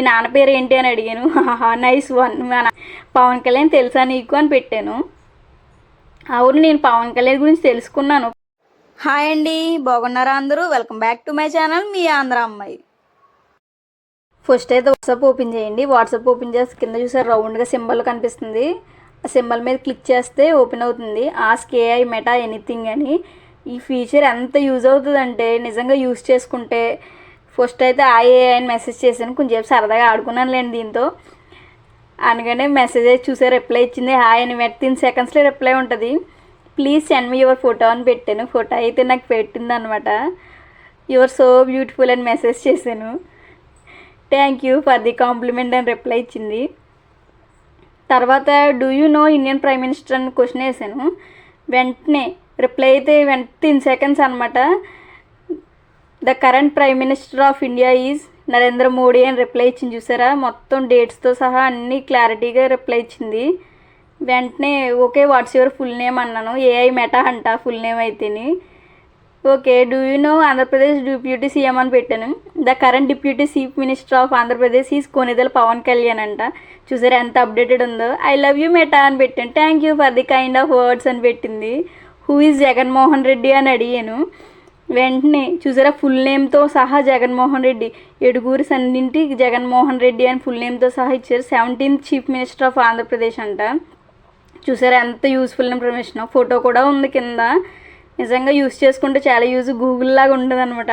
మీ నాన్న పేరు ఏంటి అని అడిగాను. Nice one. పవన్ కళ్యాణ్ తెలుసా నీకు అని పెట్టాను. అవును, నేను పవన్ కళ్యాణ్ గురించి తెలుసుకున్నాను. హాయ్ అండి, బాగున్నారా అందరూ? Welcome back to my channel మీ ఆంధ్ర అమ్మాయి. ఫస్ట్ అయితే వాట్సాప్ ఓపెన్ చేయండి. వాట్సాప్ ఓపెన్ చేస్తే కింద చూసారు రౌండ్గా సింబల్ కనిపిస్తుంది. ఆ సింబల్ మీద క్లిక్ చేస్తే ఓపెన్ అవుతుంది ఆస్క్ ఏఐ మెటా ఎనీథింగ్ అని. ఈ ఫీచర్ ఎంత యూజ్ అవుతుందంటే నిజంగా యూజ్ చేసుకుంటే. ఫస్ట్ అయితే ఏఐ అని మెసేజ్ చేశాను, కొంచెం సరదాగా ఆడుకున్నానులేండి దీంతో. అనగానే మెసేజ్ అయితే చూసే రిప్లై ఇచ్చింది హాయ్ అని. 10 సెకండ్స్లో రిప్లై ఉంటుంది. Please send me your photo అని పెట్టాను. ఫోటో అయితే నాకు పెట్టింది అనమాట. యువర్ సో బ్యూటిఫుల్ అని మెసేజ్ చేశాను. Thank you for the compliment అని రిప్లై ఇచ్చింది. తర్వాత do you no Indian prime minister అని క్వశ్చన్ వేసాను. వెంటనే రిప్లై అయితే 10 సెకండ్స్ అనమాట. The current prime minister of India is Narendra Modi అని రిప్లై ఇచ్చింది. చూసారా, మొత్తం డేట్స్తో సహా అన్నీ క్లారిటీగా రిప్లై ఇచ్చింది. వెంటనే okay what's your full name అన్నాను. ఏఐ మెటా అంట ఫుల్ నేమ్ అయితేని. Okay do you know Andhra Pradesh deputy CM అని పెట్టాను. The current deputy chief minister of Andhra Pradesh is Konidela Pawan Kalyan అంట. చూసారా ఎంత అప్డేటెడ్ ఉందో. ఐ లవ్ యూ మెటా అని పెట్టాను. Thank you for the kind of words అని పెట్టింది. హూ ఈజ్ జగన్మోహన్ రెడ్డి అని అడిగాను. వెంటనే చూసారా ఫుల్ నేమ్తో సహా జగన్మోహన్ రెడ్డి, ఎడుగూరి సన్నింటి జగన్మోహన్ రెడ్డి అని ఫుల్ నేమ్తో సహా ఇచ్చారు. 17th chief minister of Andhra Pradesh అంట. చూసారా ఎంత యూస్ఫుల్ ఇన్ఫర్మేషన్. ఫోటో కూడా ఉంది కింద. నిజంగా యూస్ చేసుకుంటే చాలా యూజ్, గూగుల్ లాగా ఉంటుంది అనమాట.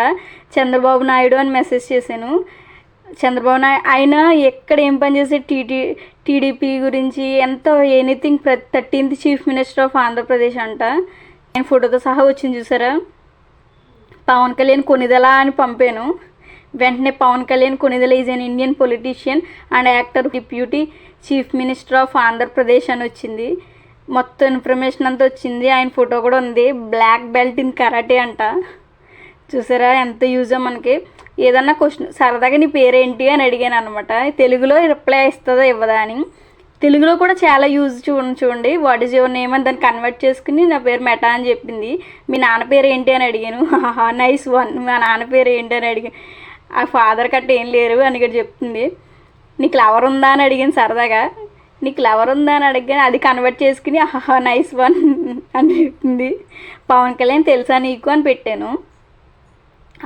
చంద్రబాబు నాయుడు అని మెసేజ్ చేశాను. చంద్రబాబు నాయుడు ఆయన ఎక్కడ ఏం పని చేసే టీడీపీ గురించి ఎంతో anything 13th chief minister of Andhra Pradesh అంట. ఆయన ఫోటోతో సహా వచ్చింది చూసారా. పవన్ కళ్యాణ్ కొనిదెల అని పంపాను. వెంటనే Pawan Kalyan Konidela is an Indian politician and actor deputy chief minister of Andhra Pradesh అని వచ్చింది. మొత్తం ఇన్ఫర్మేషన్ అంతా వచ్చింది. ఆయన ఫోటో కూడా ఉంది. బ్లాక్ బెల్ట్ ఇన్ కరాటే అంట. చూసారా ఎంత యూజో మనకి. ఏదన్నా క్వశ్చన్ సరదాగా నీ పేరేంటి అని అడిగాను అనమాట. తెలుగులో రిప్లై ఇస్తుందా ఇవ్వదా అని. తెలుగులో కూడా చాలా యూజ్ చూడండి. వాట్ ఈజ్ యువర్ నేమ్ అని దాన్ని కన్వర్ట్ చేసుకుని నా పేరు మెటా అని చెప్పింది. మీ నాన్న పేరు ఏంటి అని అడిగాను. Nice one. మా నాన్న పేరు ఏంటి అని అడిగాను. ఆ ఫాదర్ కట్ట ఏం లేరు అని ఇక్కడ చెప్తుంది. నీకు లవర్ ఉందా అని అడిగాను సరదాగా. నీకు లవర్ ఉందా అని అడిగాను. అది కన్వర్ట్ చేసుకుని నైస్ వన్ అని చెప్తుంది. పవన్ కళ్యాణ్ తెలుసా నీకు అని పెట్టాను.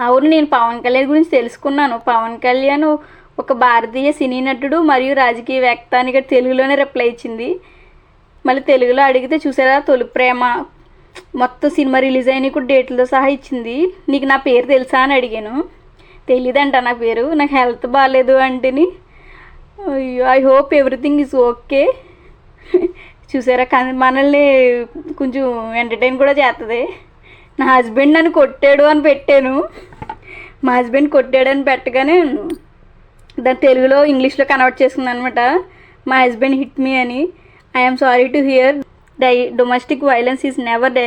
అవును, నేను పవన్ కళ్యాణ్ గురించి తెలుసుకున్నాను. పవన్ కళ్యాణ్ ఒక భారతీయ సినీ నటుడు మరియు రాజకీయవేత్త అని ఇక్కడ తెలుగులోనే రిప్లై ఇచ్చింది. మళ్ళీ తెలుగులో అడిగితే చూసారా తొలి ప్రేమ మొత్తం సినిమా రిలీజ్ అయిన కూడా డేట్లతో సహా ఇచ్చింది. నీకు నా పేరు తెలుసా అని అడిగాను. తెలీదంట నా పేరు, నాకు హెల్త్ బాగాలేదు అంటేని. అయ్యో I hope everything is okay. చూసారా మనల్ని కొంచెం ఎంటర్టైన్ కూడా చేస్తుంది. నా హస్బెండ్ నన్ను కొట్టాడు అని పెట్టాను. మా హస్బెండ్ కొట్టాడు అని పెట్టగానే దాన్ని తెలుగులో ఇంగ్లీష్లో కన్వర్ట్ చేసుకున్నాను అనమాట. మై హస్బెండ్ హిట్ మీ అని. I'm sorry to hear domestic violence is never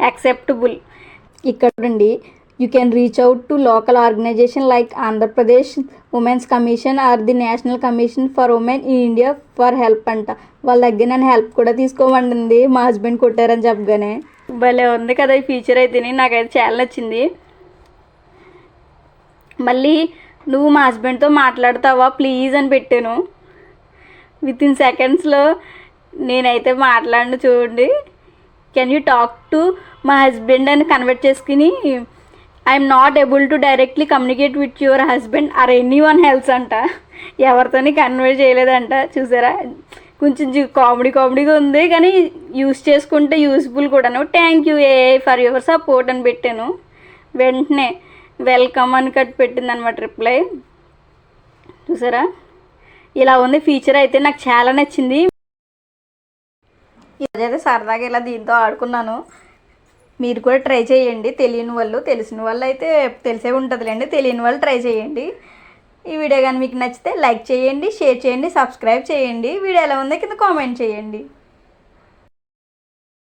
acceptable. ఇక్కడండి you can reach out to local organisation like Andhra Pradesh women's commission or the national commission for women in India for help అంట. వాళ్ళ దగ్గర నన్ను help కూడా తీసుకోమంటుంది మా husband కొట్టారని చెప్పగానే. భలే ఉంది కదా ఈ ఫీచర్ అయితే. నాకైతే చాలా నచ్చింది. మళ్ళీ నువ్వు మా హస్బెండ్తో మాట్లాడతావా ప్లీజ్ అని పెట్టాను. వితిన్ సెకండ్స్లో నేనైతే మాట్లాడను చూడండి. కెన్ యూ టాక్ టు మా హస్బెండ్ అని కన్వర్ట్ చేసుకుని I'm not able to directly communicate with your husband or anyone else అంట. ఎవరితోని కన్వర్ట్ చేయలేదంట. చూసారా కొంచెం కామెడీగా ఉంది కానీ యూస్ చేసుకుంటే యూస్ఫుల్ కూడాను. Thank you AI for your support అని పెట్టాను. వెంటనే వెల్కమ్ అని పెట్టింది అనమాట రిప్లై. చూసారా ఇలా ఉంది ఫీచర్ అయితే నాకు చాలా నచ్చింది. ఈరోజైతే సరదాగా ఇలా దీంతో ఆడుకున్నాను. మీరు కూడా ట్రై చేయండి. తెలియని వాళ్ళు, తెలిసిన వాళ్ళు అయితే తెలిసే ఉంటుందిలేండి. తెలియని వాళ్ళు ట్రై చేయండి. ఈ వీడియో కానీ మీకు నచ్చితే లైక్ చేయండి, షేర్ చేయండి, సబ్స్క్రైబ్ చేయండి. వీడియో ఎలా ఉందో కింద కామెంట్ చేయండి.